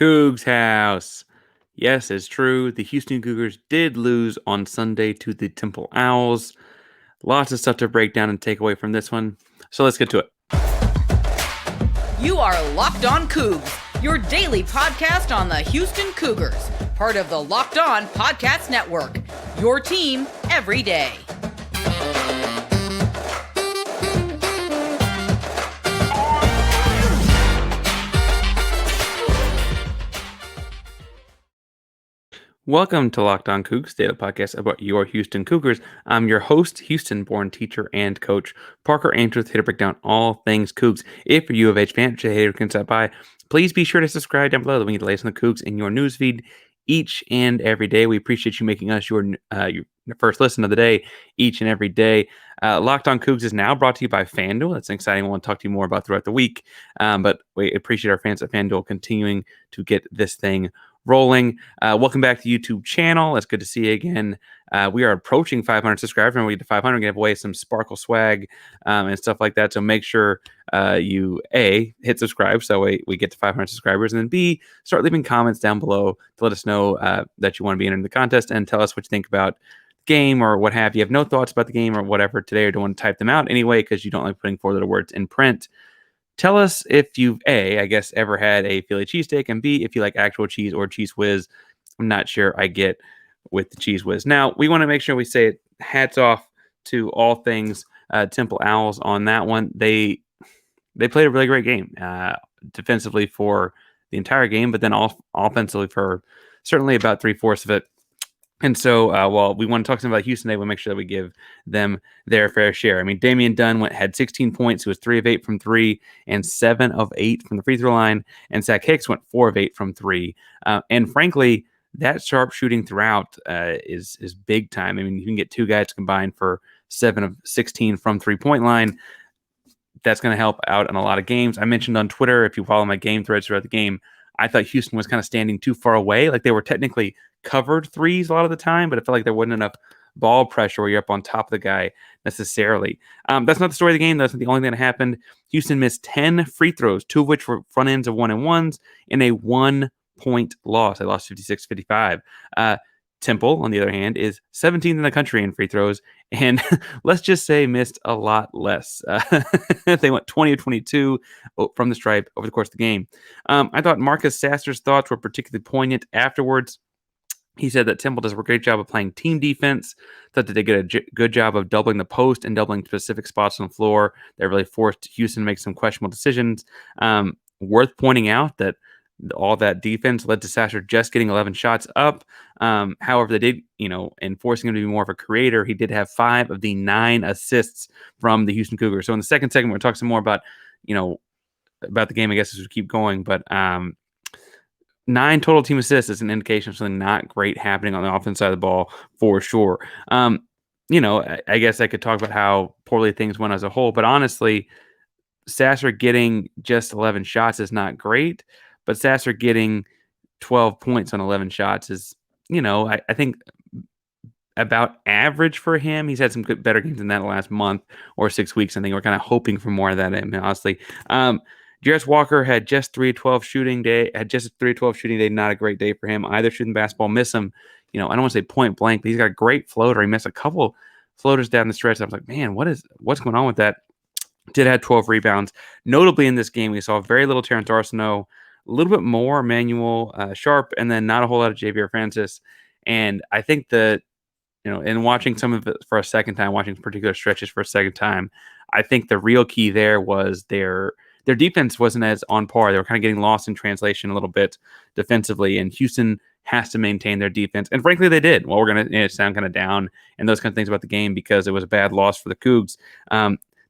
Coogs House. Yes, it's true. The Houston Cougars did lose on Sunday to the Temple Owls. Lots of stuff to break down and take away from this one. So let's get to it. You are Locked On Cougs, your daily podcast on the Houston Cougars, part of the Locked On Podcast Network, your team every day. Welcome to Locked On Cougs, daily podcast about your Houston Cougars. I'm your host, Houston-born teacher and coach, Parker Ainsworth, here to break down all things Cougs. If you're a U of H fan, or can stop by, please be sure to subscribe down below. We need the latest on the Cougs in your newsfeed each and every day. We appreciate you making us your first listen of the day each and every day. Locked On Cougs is now brought to you by FanDuel. That's an exciting one. We'll talk to you more about throughout the week. But we appreciate our fans at FanDuel continuing to get this thing rolling. Welcome back to the YouTube channel. It's good to see you again. We are approaching 500 subscribers, and we get to 500 and give away some Sparkle swag and stuff like that. So make sure you A, hit subscribe so we get to 500 subscribers, and then B, start leaving comments down below to let us know that you want to be in the contest and tell us what you think about the game or what have you. Have no thoughts about the game or whatever today, or don't want to type them out anyway because you don't like putting four-letter words in print. Tell us if you've, A, I guess, ever had a Philly cheesesteak, and B, if you like actual cheese or Cheese Whiz. I'm not sure I get with the Cheese Whiz. Now, we want to make sure we say hats off to all things Temple Owls on that one. They played a really great game defensively for the entire game, but then offensively for certainly about three-fourths of it. And so while we want to talk to them about Houston, we'll make sure that we give them their fair share. I mean, Damian Dunn had 16 points. He was 3 of 8 from 3 and 7 of 8 from the free throw line. And Zach Hicks went 4 of 8 from 3. And frankly, that sharp shooting throughout is big time. I mean, you can get two guys combined for 7 of 16 from three-point line. That's going to help out in a lot of games. I mentioned on Twitter, if you follow my game threads throughout the game, I thought Houston was kind of standing too far away. Like they were technically covered threes a lot of the time, but I felt like there wasn't enough ball pressure where you're up on top of the guy necessarily. That's not the story of the game. That's not the only thing that happened. Houston missed 10 free throws, 2 of which were front ends of 1-and-1s in a 1-point loss. They lost 56-55. Temple, on the other hand, is 17th in the country in free throws, and let's just say missed a lot less. They went 20 of 22 from the stripe over the course of the game. I thought Marcus Sasser's thoughts were particularly poignant afterwards. He said that Temple does a great job of playing team defense, thought that they did a good job of doubling the post and doubling specific spots on the floor. They really forced Houston to make some questionable decisions. Worth pointing out that all that defense led to Sasser just getting 11 shots up. However, they did, in forcing him to be more of a creator, he did have 5 of the 9 assists from the Houston Cougars. So in the second segment, we'll talk some more about the game, I guess, as we keep going. But 9 total team assists is an indication of something not great happening on the offense side of the ball for sure. I guess I could talk about how poorly things went as a whole, but honestly, Sasser getting just 11 shots is not great, but Sasser getting 12 points on 11 shots is, I think about average for him. He's had some better games than that in the last month or 6 weeks. I think we're kind of hoping for more of that, honestly. Jarace Walker had just 3 of 12 shooting day. Not a great day for him either. Shooting basketball, miss him. I don't want to say point blank, but he's got a great floater. He missed a couple floaters down the stretch. I was like, man, what's going on with that? Did have 12 rebounds. Notably in this game, we saw very little Terrence Arsenault, a little bit more Emmanuel Sharp, and then not a whole lot of Javier Francis. And I think that, in watching some of it for a second time, watching particular stretches for a second time, I think the real key there was their defense wasn't as on par. They were kind of getting lost in translation a little bit defensively, and Houston has to maintain their defense. And frankly, they did. Well, we're going to sound kind of down and those kind of things about the game because it was a bad loss for the Cougs.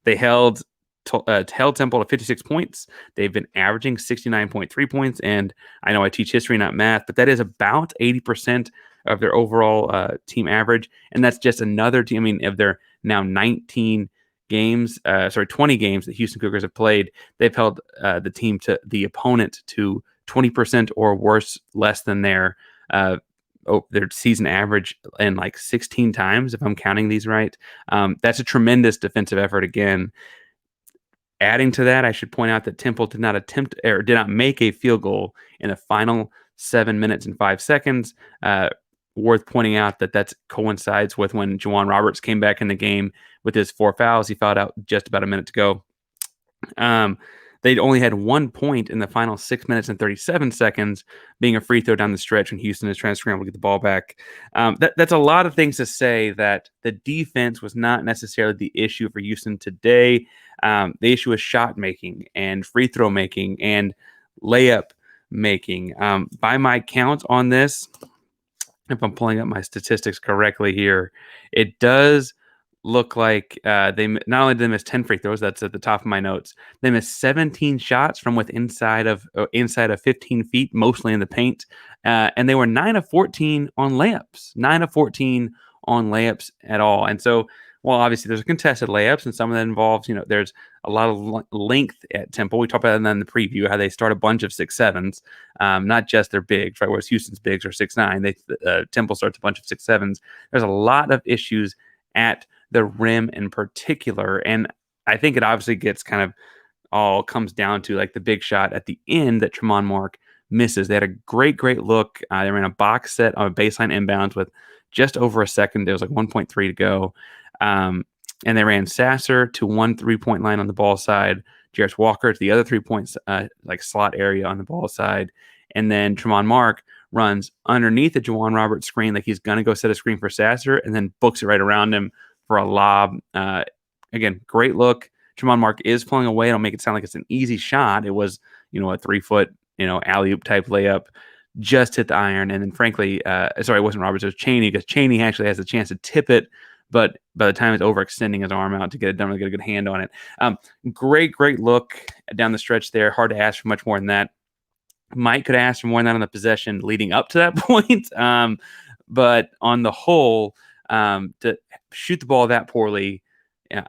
They held Temple to 56 points. They've been averaging 69.3 points, and I know I teach history, not math, but that is about 80% of their overall team average, and that's just another team. I mean, of their now 20 games that Houston Cougars have played, they've held the opponent to 20% or worse, less than their season average in like 16 times, if I'm counting these right. That's a tremendous defensive effort again. Adding to that, I should point out that Temple did not make a field goal in the final 7 minutes and 5 seconds. Worth pointing out that coincides with when Juwan Roberts came back in the game with his 4 fouls. He fouled out just about a minute to go. They'd only had 1 point in the final 6 minutes and 37 seconds, being a free throw down the stretch when Houston is trying to scramble to get the ball back. That's a lot of things to say that the defense was not necessarily the issue for Houston today. The issue is shot making and free throw making and layup making. By my count on this, if I'm pulling up my statistics correctly here, it does look like they not only did they miss 10 free throws, that's at the top of my notes. They missed 17 shots from inside of 15 feet, mostly in the paint, and they were 9 of 14 on layups. 9 of 14 on layups at all. And so, well, obviously there's contested layups, and some of that involves, there's a lot of length at Temple. We talked about that in the preview, how they start a bunch of 6'7s, not just their bigs, right? Whereas Houston's bigs are 6'9, Temple starts a bunch of 6'7s. There's a lot of issues at the rim in particular, and I think it obviously gets kind of all comes down to like the big shot at the end that Tremont Mark misses. They had a great look. They ran a box set on a baseline inbounds with just over a second. There was like 1.3 to go. And they ran Sasser to 1 3-point line on the ball side, Jarace Walker to the other 3 points, like slot area on the ball side. And then Tremont Mark runs underneath the Juwan Roberts screen, like he's going to go set a screen for Sasser, and then books it right around him for a lob. Again, great look. Tremont Mark is pulling away. It'll make it sound like it's an easy shot. It was, a 3-foot, alley-oop type layup, just hit the iron. And then frankly, it wasn't Roberts, it was Chaney, because Chaney actually has a chance to tip it, but by the time it's overextending his arm out to get it done, to get a good hand on it. Great look down the stretch there. Hard to ask for much more than that. Mike could ask for more than that on the possession leading up to that point. But on the whole, to shoot the ball that poorly,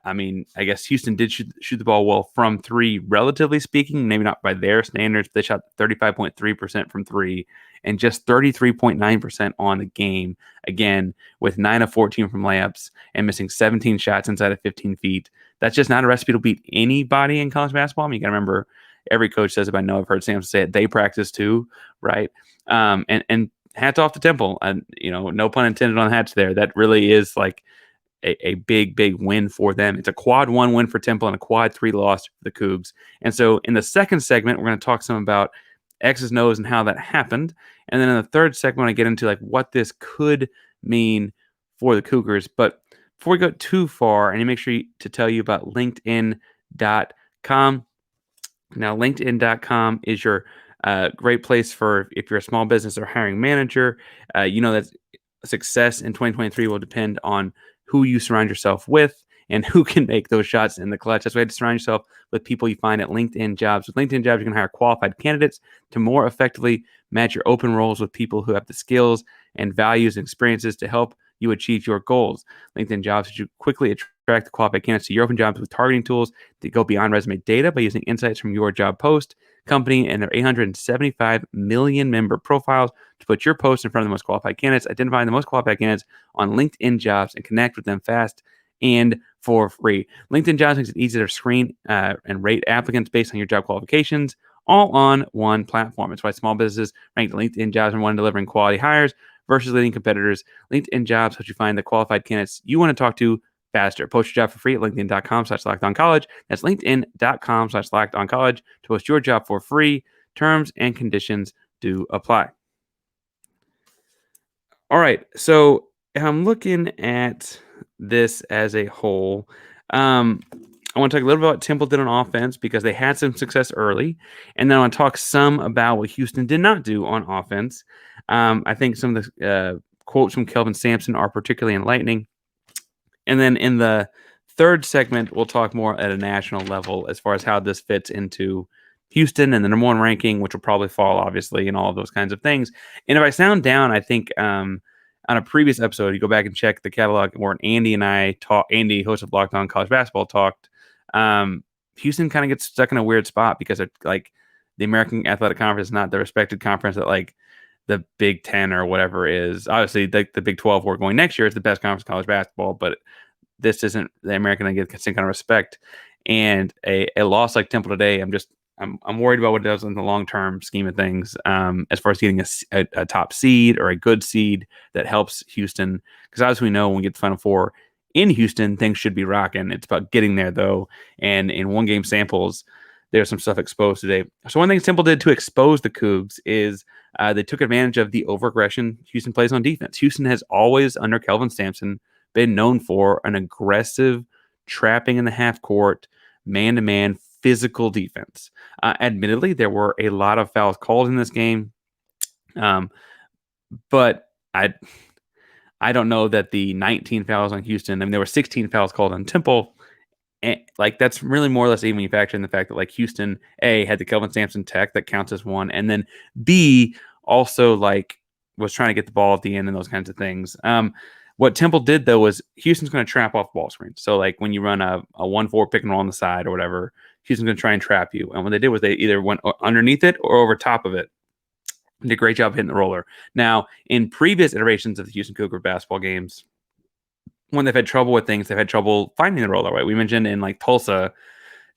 I mean, I guess Houston did shoot the ball well from 3, relatively speaking, maybe not by their standards. But they shot 35.3% from 3 and just 33.9% on the game, again, with 9 of 14 from layups and missing 17 shots inside of 15 feet. That's just not a recipe to beat anybody in college basketball. I mean, you got to remember, every coach says it. I know I've heard Sampson say it. They practice too, right? And hats off to Temple. And, no pun intended on hats there. That really is like a big win for them. It's a quad 1 win for Temple and a quad 3 loss for the Cougs. And so in the second segment, we're going to talk some about X's and O's and how that happened. And then in the third segment, I get into like what this could mean for the Cougars. But before we go too far, I need to make sure to tell you about LinkedIn.com. Now, LinkedIn.com is your great place for if you're a small business or hiring manager. That success in 2023 will depend on who you surround yourself with and who can make those shots in the clutch. That's why you have to surround yourself with people you find at LinkedIn Jobs. With LinkedIn Jobs, you can hire qualified candidates to more effectively match your open roles with people who have the skills and values and experiences to help you achieve your goals. LinkedIn Jobs helps you quickly attract the qualified candidates to your open jobs with targeting tools that go beyond resume data by using insights from your job post, company, and their 875 million member profiles to put your post in front of the most qualified candidates. Identify the most qualified candidates on LinkedIn Jobs and connect with them fast and for free. LinkedIn Jobs makes it easy to screen and rate applicants based on your job qualifications, all on one platform. It's why small businesses rank LinkedIn Jobs and one delivering quality hires versus leading competitors. LinkedIn Jobs helps you find the qualified candidates you want to talk to faster. Post your job for free at linkedin.com/lockedoncollege. That's linkedin.com/lockedoncollege to post your job for free. Terms and conditions do apply. All right. So if I'm looking at this as a whole, I want to talk a little bit about what Temple did on offense because they had some success early. And then I want to talk some about what Houston did not do on offense. I think some of the quotes from Kelvin Sampson are particularly enlightening. And then in the third segment, we'll talk more at a national level as far as how this fits into Houston and the number 1 ranking, which will probably fall, obviously, and all of those kinds of things. And if I sound down, I think on a previous episode, you go back and check the catalog where Andy and I talked, Andy, host of Locked On College Basketball, talked. Houston kind of gets stuck in a weird spot because it, like the American Athletic Conference is not the respected conference that like the Big 10 or whatever is. Obviously, the Big 12 we're going next year is the best conference in college basketball, but this isn't the American that gets the same kind of respect. And a loss like Temple today, I'm worried about what it does in the long-term scheme of things, as far as getting a top seed or a good seed that helps Houston. Because as we know, when we get to the Final Four in Houston, things should be rocking. It's about getting there, though. And in one-game samples, there's some stuff exposed today. So one thing Temple did to expose the Cougs is they took advantage of the over-aggression Houston plays on defense. Houston has always, under Kelvin Sampson, been known for an aggressive trapping in the half court, man-to-man, physical defense. Admittedly, there were a lot of fouls called in this game, but I don't know that the 19 fouls on Houston. I mean, there were 16 fouls called on Temple. And like that's really more or less even when you factor in the fact that like Houston A had the Kelvin Sampson tech that counts as one, and then B also like was trying to get the ball at the end and those kinds of things. What Temple did though was Houston's going to trap off ball screens. So like when you run a 1-4 pick and roll on the side or whatever, Houston's going to try and trap you. And what they did was they either went underneath it or over top of it. Did a great job hitting the roller. Now, in previous iterations of the Houston Cougar basketball games, when they've had trouble with things, they've had trouble finding the roller. Right? We mentioned in like Tulsa,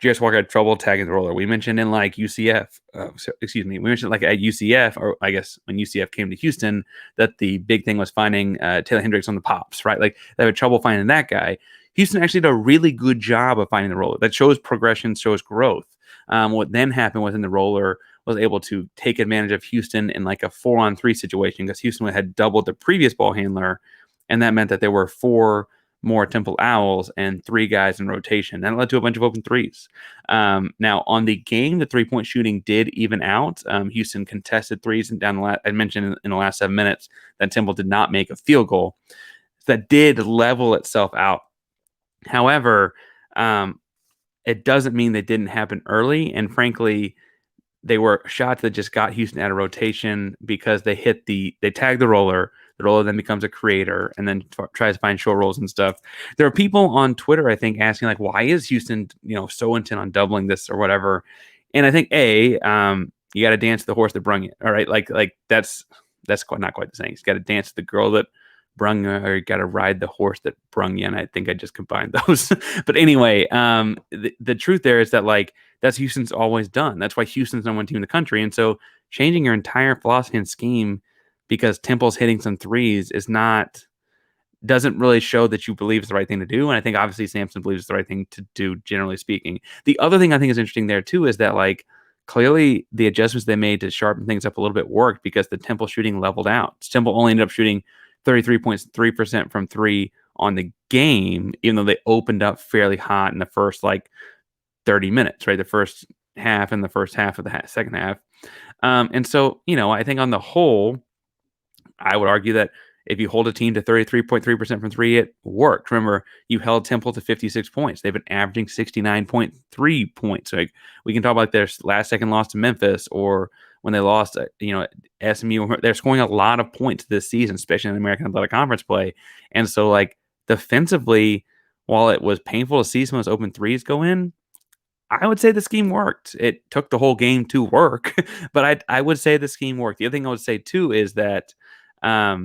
Jarace Walker had trouble tagging the roller. We mentioned in like UCF, we mentioned like at UCF, or I guess when UCF came to Houston, that the big thing was finding Taylor Hendricks on the pops, right? Like they had trouble finding that guy. Houston actually did a really good job of finding the roller. That shows progression, shows growth. What then happened was in the roller was able to take advantage of Houston in like a 4-on-3 situation because Houston had doubled the previous ball handler, and that meant that there were 4 more Temple Owls and 3 guys in rotation. That led to a bunch of open threes. Now, on the game, the three-point shooting did even out. Houston contested threes, and I mentioned in the last 7 minutes that Temple did not make a field goal. That did level itself out. However, it doesn't mean they didn't happen early, and frankly, they were shots that just got Houston out of rotation because they tagged the roller. The roller then becomes a creator and then tries to find short rolls and stuff. There are people on Twitter, I think, asking like, why is Houston, so intent on doubling this or whatever? And I think you got to dance to the horse that brung you. All right, like that's not quite the saying. You got to dance to the girl that brung you, or you got to ride the horse that brung you. And I think I just combined those. But anyway, the truth there is that like that's Houston's always done. That's why Houston's number 1 team in the country. And so changing your entire philosophy and scheme because Temple's hitting some threes doesn't really show that you believe it's the right thing to do. And I think obviously Sampson believes it's the right thing to do, generally speaking. The other thing I think is interesting there too is that like clearly the adjustments they made to sharpen things up a little bit worked because the Temple shooting leveled out. Temple only ended up shooting 33.3% from 3 on the game, even though they opened up fairly hot in the first like 30 minutes, right? The first half and the first half of the second half. And so, I think on the whole, I would argue that if you hold a team to 33.3% from 3, it worked. Remember, you held Temple to 56 points. They've been averaging 69.3 points. Like we can talk about their last second loss to Memphis or when they lost, SMU. They're scoring a lot of points this season, especially in the American Athletic Conference play. And so, like defensively, while it was painful to see some of those open threes go in, I would say the scheme worked. It took the whole game to work, but I would say the scheme worked. The other thing I would say too is that, I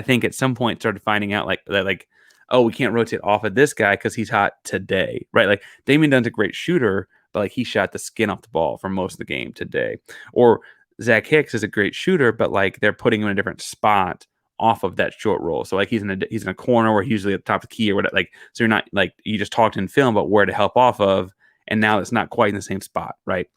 think at some point started finding out like that, like, oh, we can't rotate off of this guy because he's hot today, right? Like Damian Dunn's a great shooter, but like he shot the skin off the ball for most of the game today. Or Zach Hicks is a great shooter, but like they're putting him in a different spot off of that short roll. So like he's in a corner where he's usually at the top of the key or whatever. Like so you're not like you just talked in film about where to help off of, and now it's not quite in the same spot, right?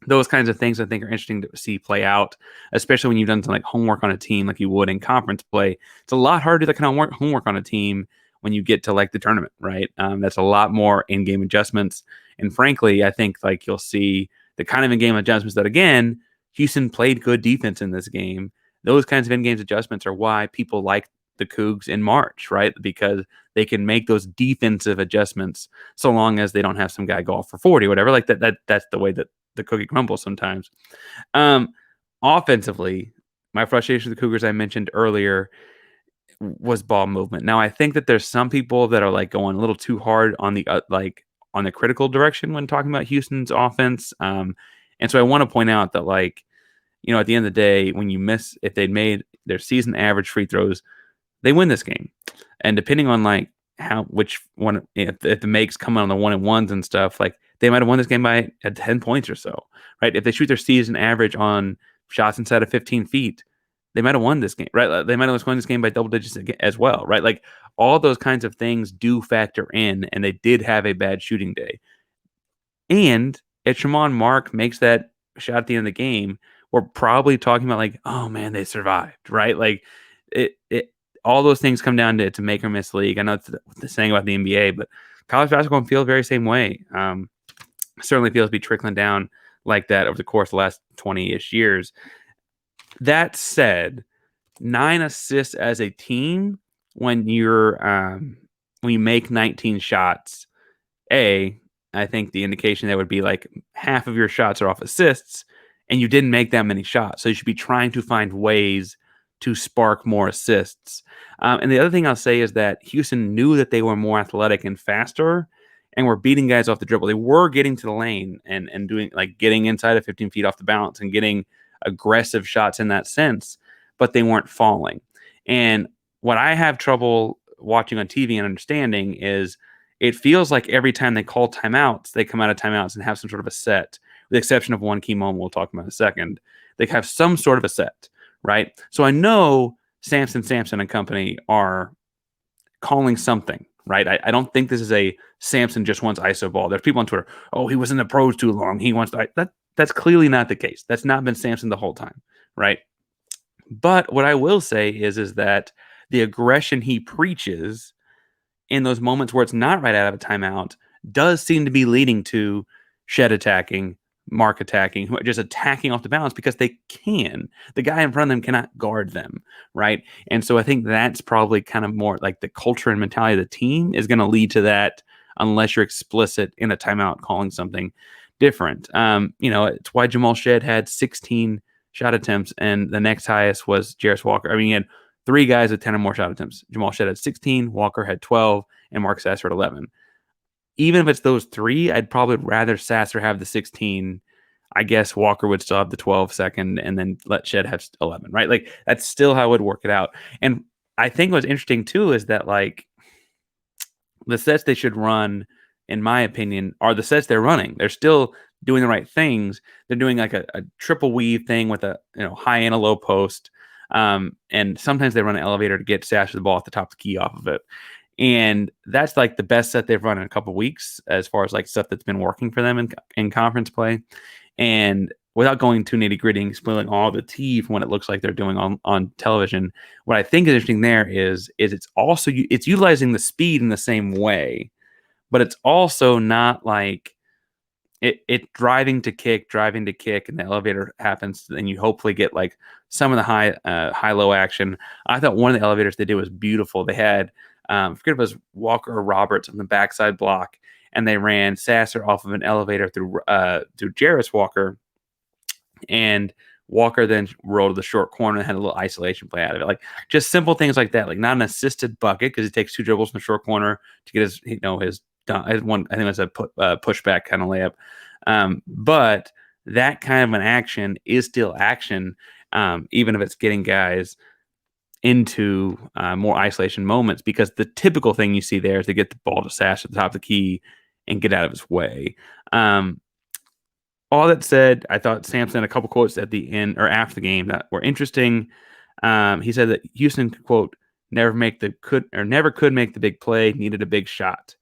Those kinds of things I think are interesting to see play out, especially when you've done some like homework on a team like you would in conference play. It's a lot harder to do that kind of homework on a team when you get to like the tournament, right? That's a lot more in-game adjustments. And frankly, I think like you'll see the kind of in-game adjustments that, again, Houston played good defense in this game. Those kinds of in-game adjustments are why people like the Cougs in March, right? Because they can make those defensive adjustments so long as they don't have some guy go off for 40 or whatever. Like that's the way that the cookie crumbles sometimes. Offensively, my frustration with the Cougars I mentioned earlier was ball movement. Now, I think that there's some people that are like going a little too hard on the on the critical direction when talking about Houston's offense. And so I want to point out that like, at the end of the day, when you miss, if they'd made their season average free throws, they win this game. And depending on like which one, if the makes come on the 1-and-1s and stuff, like they might have won this game by 10 points or so, right? If they shoot their season average on shots inside of 15 feet, they might have won this game, right? They might have won this game by double digits as well, right? Like all those kinds of things do factor in, and they did have a bad shooting day. And if Tremont Mark makes that shot at the end of the game, we're probably talking about like, oh man, they survived, right? Like it all those things come down to make or miss league. I know it's the saying about the NBA, but college basketball feels very same way. Certainly feels to be trickling down like that over the course of the last 20-ish years. That said, 9 assists as a team when when you make 19 shots, I think the indication there would be like half of your shots are off assists, and you didn't make that many shots. So you should be trying to find ways to spark more assists. And the other thing I'll say is that Houston knew that they were more athletic and faster and were beating guys off the dribble. They were getting to the lane and doing like getting inside of 15 feet off the bounce and getting aggressive shots in that sense, but they weren't falling. And what I have trouble watching on TV and understanding is it feels like every time they call timeouts, they come out of timeouts and have some sort of a set, with the exception of one key moment we'll talk about in a second. They have some sort of a set, right? So I know Sampson and company are calling something, right? I don't think this is a Sampson just wants ISO ball. There's people on Twitter, oh, he was in the pros too long. He wants to. That's clearly not the case. That's not been Sampson the whole time, right? But what I will say is that the aggression he preaches in those moments where it's not right out of a timeout does seem to be leading to Shed attacking, Mark attacking, just attacking off the balance because they can. The guy in front of them cannot guard them, right? And so I think that's probably kind of more like the culture and mentality of the team is going to lead to that unless you're explicit in a timeout calling something different. It's why Jamal Shed had 16 shot attempts and the next highest was Jarace Walker. I mean, he had 3 guys with 10 or more shot attempts. Jamal Shed had 16, Walker had 12, and Marcus Sasser had 11. Even if it's those 3, I'd probably rather Sasser have the 16. I guess Walker would still have the 12 second and then let Shed have 11, right? Like that's still how I would work it out. And I think what's interesting too is that like the sets they should run, in my opinion, are the sets they're running. They're still doing the right things. They're doing like a triple weave thing with a high and a low post. And sometimes they run an elevator to get Sasser the ball at the top of the key off of it. And that's like the best set they've run in a couple of weeks as far as like stuff that's been working for them in conference play. And without going too nitty gritty and spoiling all the tea from what it looks like they're doing on television, what I think is interesting there is it's also it's utilizing the speed in the same way, but it's also not like it driving to kick, and the elevator happens, and you hopefully get like some of the high low action. I thought one of the elevators they did was beautiful. They had I forget if it was Walker or Roberts on the backside block, and they ran Sasser off of an elevator through Jarace Walker, and Walker then rolled to the short corner and had a little isolation play out of it. Like just simple things like that, like not an assisted bucket because he takes 2 dribbles from the short corner to get his one. I think it was a pushback kind of layup, but that kind of an action is still action, even if it's getting guys into more isolation moments, because the typical thing you see there is to get the ball to Sash at the top of the key and get out of his way. All that said, I thought Sampson had a couple quotes at the end or after the game that were interesting. He said that Houston, quote, never could make the big play, needed a big shot.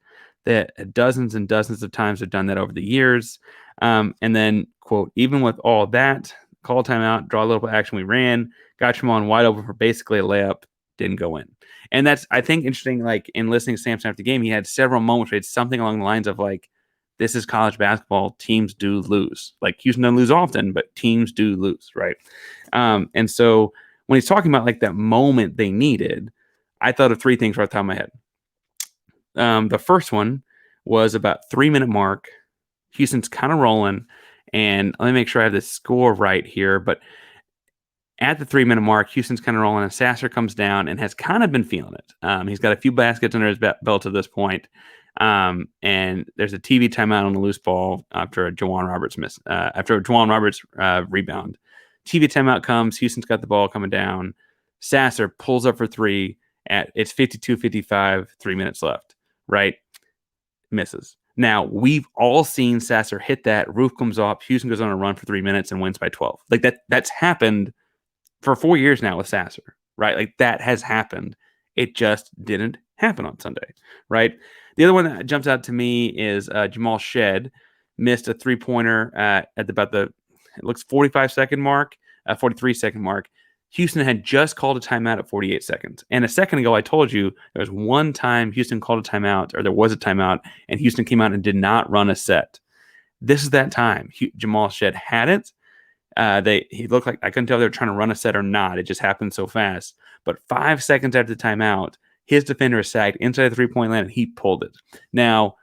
That dozens and dozens of times have done that over the years. And then, quote, even with all that, call timeout, draw a little bit of action, we ran, got Shimon wide open for basically a layup, didn't go in. And that's, I think, interesting, like, in listening to Sampson after the game, he had several moments where he had something along the lines of, like, this is college basketball, teams do lose. Like, Houston doesn't lose often, but teams do lose, right? And so when he's talking about, like, that moment they needed, I thought of 3 things right off the top of my head. The first one was about 3-minute mark. Houston's kind of rolling, and let me make sure I have the score right here. But at the 3-minute mark, Houston's kind of rolling, and Sasser comes down and has kind of been feeling it. He's got a few baskets under his belt at this point. And there's a TV timeout on the loose ball after a Juwan Roberts rebound. TV timeout comes. Houston's got the ball coming down. Sasser pulls up for 3 It's 52-55, 3 minutes left, right? Misses. Now, we've all seen Sasser hit that, roof comes off, Houston goes on a run for 3 minutes and wins by 12. Like that's happened for 4 years now with Sasser, right? Like that has happened. It just didn't happen on Sunday, right? The other one that jumps out to me is Jamal Shed missed a 3-pointer at about the, it looks 45-second mark, 43-second mark. Houston had just called a timeout at 48 seconds. And a second ago, I told you there was one time Houston called a timeout, or there was a timeout, and Houston came out and did not run a set. This is that time. Jamal Shed had it. He looked like, I couldn't tell if they were trying to run a set or not. It just happened so fast. But 5 seconds after the timeout, his defender is sagged inside the 3-point line, and he pulled it. Now,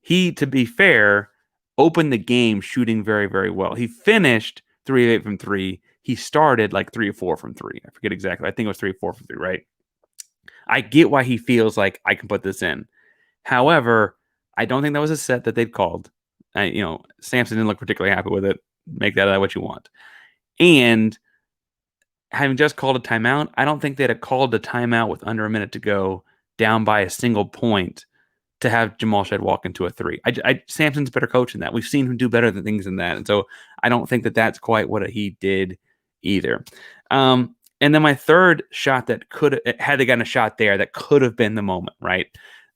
he, to be fair, opened the game shooting very, very well. He finished 3 of 8 from 3. He started like 3 or 4 from 3. I forget exactly. I think it was 3 or 4 from 3, right? I get why he feels like I can put this in. However, I don't think that was a set that they'd called. Sampson didn't look particularly happy with it. Make that what you want. And having just called a timeout, I don't think they'd have called a timeout with under a minute to go, down by a single point, to have Jamal Shed walk into a 3. Sampson's a better coach than that. We've seen him do better than things than that. And so I don't think that that's quite what he did either. And then my third shot that had they gotten a shot there, that could have been the moment, right?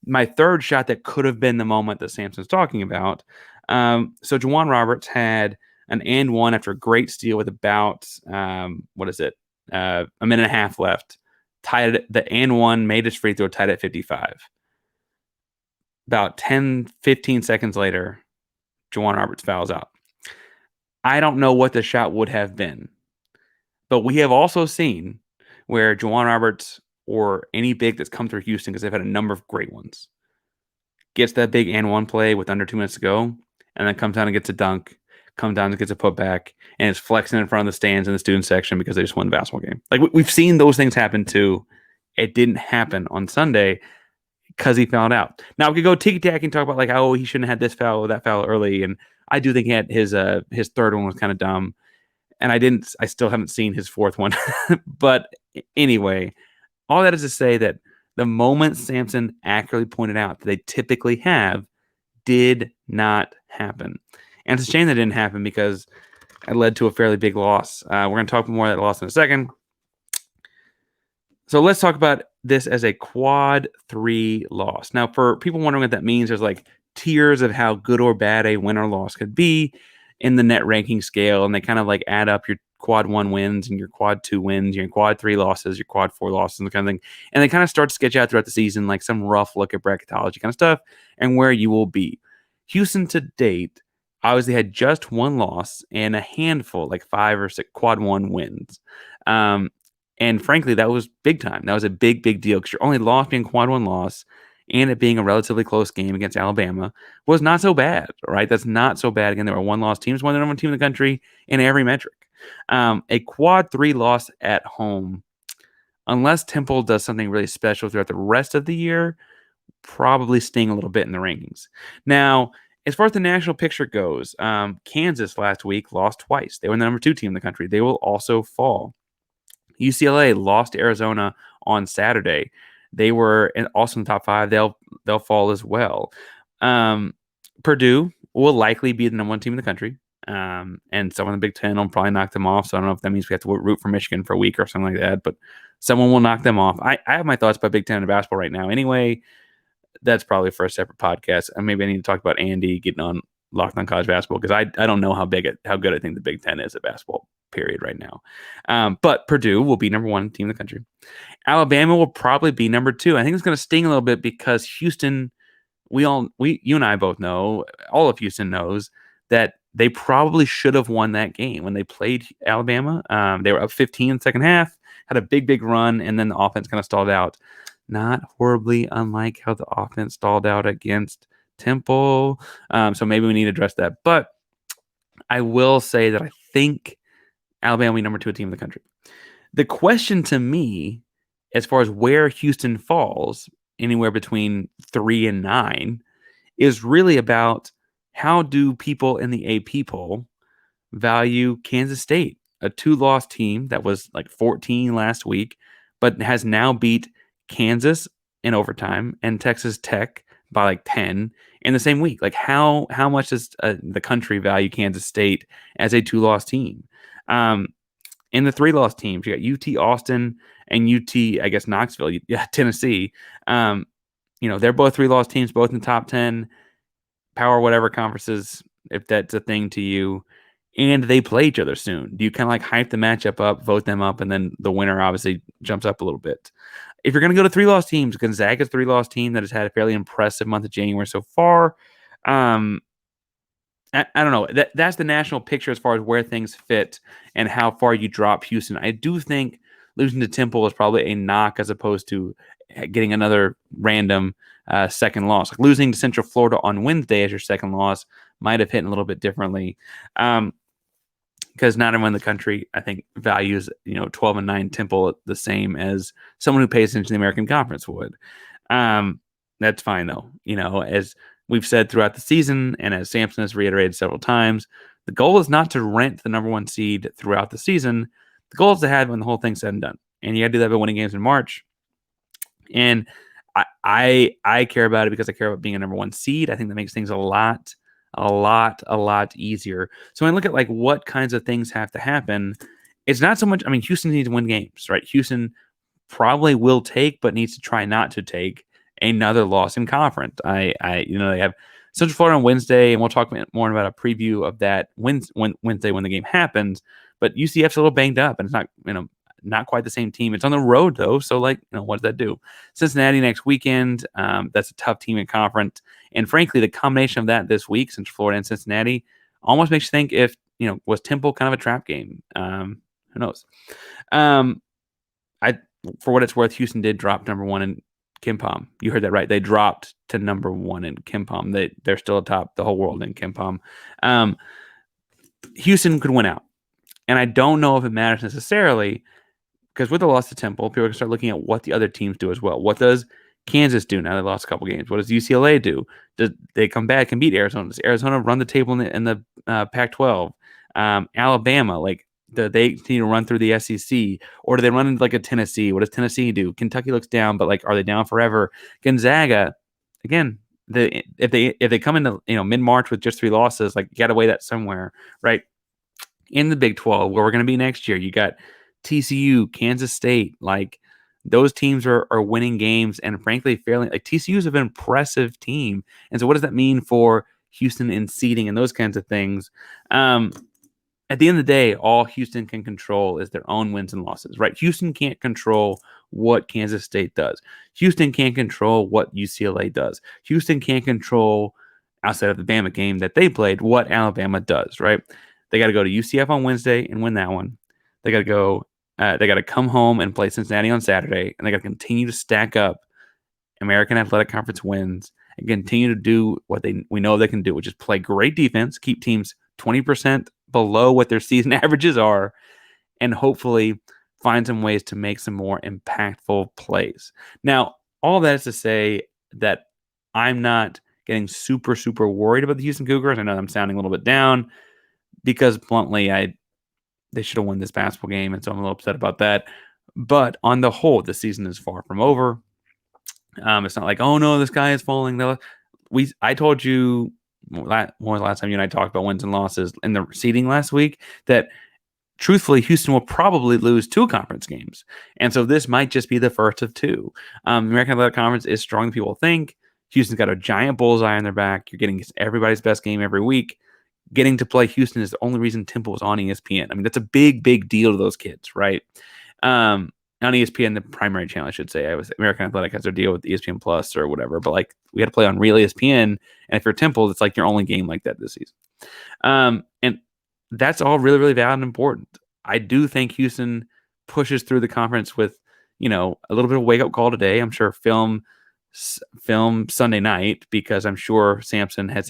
My third shot that could have been the moment that Sampson's talking about. So Juwan Roberts had an and one after a great steal with about, a minute and a half left. Tied the and one, made his free throw, tied at 55. About 10, 15 seconds later, Juwan Roberts fouls out. I don't know what the shot would have been, but we have also seen where Juwan Roberts, or any big that's come through Houston, because they've had a number of great ones, gets that big and one play with under 2 minutes to go, and then comes down and gets a dunk, comes down and gets a putback, and is flexing in front of the stands in the student section because they just won the basketball game. Like, we've seen those things happen too. It didn't happen on Sunday because he fouled out. Now we could go ticky-tacky and talk about like, oh, he shouldn't have had this foul or that foul early, and I do think he had his third one was kind of dumb, and I still haven't seen his fourth one. But anyway, all that is to say that the moment Sampson accurately pointed out that they typically have did not happen. And it's a shame that didn't happen because it led to a fairly big loss. We're going to talk more of that loss in a second. So let's talk about this as a quad 3 loss. Now, for people wondering what that means, there's like tiers of how good or bad a win or loss could be in the net ranking scale, and they kind of like add up your quad 1 wins and your quad 2 wins, your quad 3 losses, your quad 4 losses, and the kind of thing. And they kind of start to sketch out throughout the season like some rough look at bracketology kind of stuff and where you will be. Houston to date obviously had just 1 loss and a handful, like 5 or 6 quad 1 wins. And frankly, that was big time. That was a big, big deal because your only loss being quad 1 loss and it being a relatively close game against Alabama was not so bad, right? That's not so bad. Again, there were 1-loss teams, one of the number 1 team in the country in every metric. A quad 3 loss at home, unless Temple does something really special throughout the rest of the year, probably sting a little bit in the rankings. Now, as far as the national picture goes, Kansas last week lost twice. They were the number 2 team in the country. They will also fall. UCLA lost to Arizona on Saturday. They were also in the top 5. They'll fall as well. Purdue will likely be the number 1 team in the country. And someone in the Big Ten will probably knock them off. So I don't know if that means we have to root for Michigan for a week or something like that, but someone will knock them off. I have my thoughts about Big Ten and basketball right now. Anyway, that's probably for a separate podcast. And maybe I need to talk about Andy getting on Locked On College Basketball because I don't know how good I think the Big Ten is at basketball, period, right now. But Purdue will be number 1 team in the country. Alabama will probably be number 2. I think it's going to sting a little bit because Houston, you and I both know, all of Houston knows that they probably should have won that game when they played Alabama. They were up 15 in the second half, had a big, big run, and then the offense kind of stalled out. Not horribly unlike how the offense stalled out against Temple. So maybe we need to address that. But I will say that I think Alabama will be number 2 team in the country. The question to me, as far as where Houston falls, anywhere between 3 and 9, is really about how do people in the AP poll value Kansas State, a 2-loss team that was like 14 last week, but has now beat Kansas in overtime and Texas Tech by like 10 in the same week. Like how much does the country value Kansas State as a 2-loss team? In the 3-loss teams, you got UT Austin and UT, I guess Knoxville, Tennessee. They're both 3-loss teams, both in the top 10 power whatever conferences, if that's a thing to you. And they play each other soon. Do you kind of like hype the matchup up, vote them up, and then the winner obviously jumps up a little bit? If you're going to go to 3-loss teams, Gonzaga's 3-loss team that has had a fairly impressive month of January so far. I don't know. That's the national picture as far as where things fit and how far you drop Houston. I do think losing to Temple is probably a knock as opposed to getting another random second loss. Like losing to Central Florida on Wednesday as your second loss might have hit a little bit differently. Because not everyone in the country, I think, values 12-9 Temple the same as someone who pays attention to the American Conference would. That's fine though. As we've said throughout the season, and as Sampson has reiterated several times, the goal is not to rent the number one seed throughout the season. The goal is to have when the whole thing's said and done, and you got to do that by winning games in March. And I care about it because I care about being a number one seed. I think that makes things a lot easier. So when I look at like what kinds of things have to happen, it's not so much. I mean, Houston needs to win games, right? Houston probably will take, but needs to try not to take another loss in conference. They have Central Florida on Wednesday, and we'll talk more about a preview of that Wednesday when the game happens. But UCF's a little banged up, and it's not quite the same team. It's on the road though, so what does that do? Cincinnati next weekend. That's a tough team in conference, and frankly, the combination of that this week, Central Florida and Cincinnati, almost makes you think if was Temple kind of a trap game. Who knows? For what it's worth, Houston did drop number one in KenPom. You heard that right. They dropped to number one in KenPom. They're still atop the whole world in KenPom. Houston could win out. And I don't know if it matters necessarily because with the loss to Temple, people can start looking at what the other teams do as well. What does Kansas do now they lost a couple games? What does UCLA do? Does they come back and beat Arizona? Does Arizona run the table in the Pac-12? Alabama, do they continue to run through the SEC, or do they run into like a Tennessee? What does Tennessee do? Kentucky looks down, but are they down forever? Gonzaga, again, if they come into mid-March with just 3 losses, you got to weigh that somewhere, right? In the Big 12, where we're going to be next year, you got TCU, Kansas State, those teams are winning games, and frankly, fairly TCU is an impressive team. And so, what does that mean for Houston in seeding and those kinds of things? At the end of the day, all Houston can control is their own wins and losses, right? Houston can't control what Kansas State does. Houston can't control what UCLA does. Houston can't control, outside of the Bama game that they played, what Alabama does, right? They got to go to UCF on Wednesday and win that one. They got to go. They got to come home and play Cincinnati on Saturday, and they got to continue to stack up American Athletic Conference wins and continue to do what we know they can do, which is play great defense, keep teams 20% below what their season averages are, and hopefully find some ways to make some more impactful plays. Now, all that is to say that I'm not getting super, super worried about the Houston Cougars. I know I'm sounding a little bit down because bluntly, they should have won this basketball game, and so I'm a little upset about that. But on the whole, the season is far from over. It's not like, oh no, the sky is falling. I told you when was the last time you and I talked about wins and losses in the seeding last week that truthfully, Houston will probably lose 2 conference games. And so this might just be the first of 2. American Athletic Conference is stronger than people think. Houston's got a giant bullseye on their back. You're getting everybody's best game every week. Getting to play Houston is the only reason Temple was on ESPN. I mean, that's a big, big deal to those kids, right? On ESPN, the primary channel, I should say. American Athletic has their deal with ESPN Plus or whatever, but we had to play on real ESPN, and if you're Temple, it's your only game like that this season. And that's all really, really valid and important. I do think Houston pushes through the conference with, a little bit of a wake-up call today. I'm sure film Sunday night, because I'm sure Sampson has,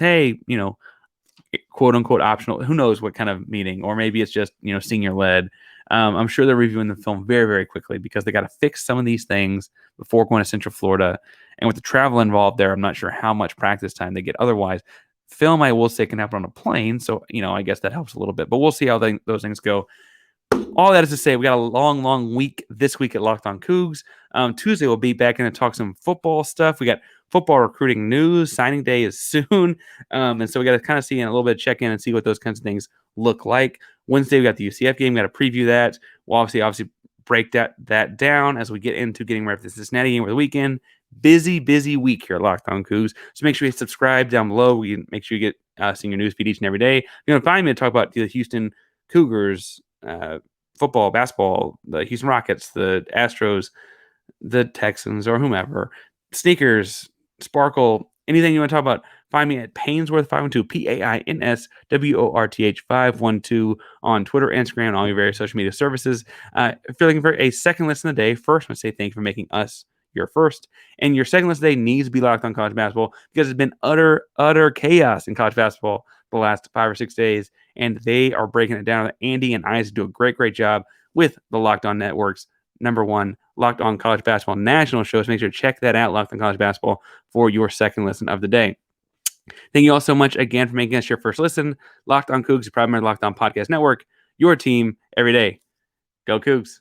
quote unquote optional, who knows what kind of meeting, or maybe it's just, senior led. I'm sure they're reviewing the film very, very quickly because they got to fix some of these things before going to Central Florida. And with the travel involved there, I'm not sure how much practice time they get otherwise. Film, I will say, can happen on a plane. So, I guess that helps a little bit. But we'll see how those things go. All that is to say, we got a long week this week at Locked On Cougs. Tuesday, we'll be back in and talk some football stuff. We got football recruiting news. Signing day is soon. And so we got to kind of see and a little bit of check in and see what those kinds of things look like. Wednesday, we got the UCF game. We got to preview that. We'll obviously break that down as we get into getting ready for the Cincinnati game over the weekend. Busy week here at Locked On Cougs. So make sure you subscribe down below. Make sure you get seeing your newsfeed each and every day. You're going to find me to talk about the Houston Cougars, football, basketball, the Houston Rockets, the Astros, the Texans, or whomever, sneakers, sparkle, anything you want to talk about, find me at Painsworth 512, PAINSWORTH 512 on Twitter, Instagram, and all your various social media services. If you're looking for a second listen a day, first I want to say thank you for making us your first. And your second listen today needs to be Locked On College Basketball because it's been utter chaos in college basketball the last 5 or 6 days, and they are breaking it down. Andy and Isaac do a great job with the Locked On Network's #1 Locked On College Basketball national show. So make sure to check that out, Locked On College Basketball, for your second listen of the day. Thank you all so much again for making us your first listen. Locked On Cougs, a proud member of the Locked On Podcast Network, your team every day. Go Cougs.